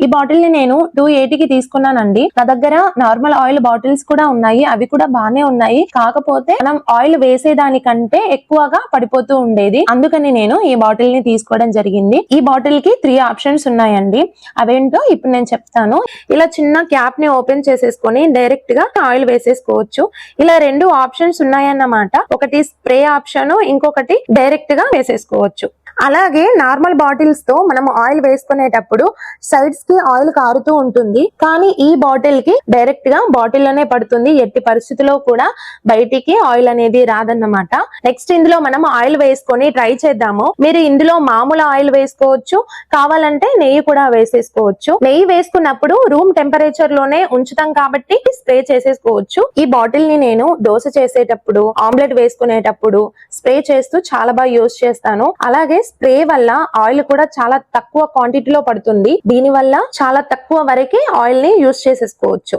ఈ బాటిల్ ని నేను 280 కి తీసుకున్నానండి. నా దగ్గర నార్మల్ ఆయిల్ బాటిల్స్ కూడా ఉన్నాయి, అవి కూడా బానే ఉన్నాయి. కాకపోతే మనం ఆయిల్ వేసేదానికంటే ఎక్కువగా పడిపోతూ ఉండేది, అందుకని నేను ఈ బాటిల్ ని తీసుకోవడం జరిగింది. ఈ బాటిల్ కి 3 ఆప్షన్స్ ఉన్నాయండి. అవేంటో ఇప్పుడు నేను చెప్తాను. ఇలా చిన్న క్యాప్ ని ఓపెన్ చేసేసుకొని డైరెక్ట్ గా ఆయిల్ వేసేసుకోవచ్చు. ఇలా 2 ఆప్షన్స్ ఉన్నాయన్నమాట. ఒకటి స్ప్రే ఆప్షన్, ఇంకొకటి డైరెక్ట్ గా వేసేసుకోవచ్చు. అలాగే నార్మల్ బాటిల్స్ తో మనం ఆయిల్ వేసుకునేటప్పుడు సైడ్స్ కి ఆయిల్ కారుతూ ఉంటుంది, కానీ ఈ బాటిల్ కి డైరెక్ట్ గా బాటిల్ లోనే పడుతుంది. ఎట్టి పరిస్థితిలో కూడా బయటికి ఆయిల్ అనేది రాదన్నమాట. నెక్స్ట్ ఇందులో మనం ఆయిల్ వేసుకొని ట్రై చేద్దాము. మీరు ఇందులో మామూలు ఆయిల్ వేసుకోవచ్చు, కావాలంటే నెయ్యి కూడా వేసేసుకోవచ్చు. నెయ్యి వేసుకున్నప్పుడు రూమ్ టెంపరేచర్ లోనే ఉంచుతాం కాబట్టి స్ప్రే చేసేసుకోవచ్చు. ఈ బాటిల్ ని నేను దోశ చేసేటప్పుడు, ఆమ్లెట్ వేసుకునేటప్పుడు స్ప్రే చేస్తూ చాలా బాగా యూజ్ చేస్తాను. అలాగే స్ప్రే వల్ల ఆయిల్ కూడా చాలా తక్కువ క్వాంటిటీలో పడుతుంది. దీని వల్ల చాలా తక్కువ వరకే ఆయిల్ ని యూజ్ చేసేసుకోవచ్చు.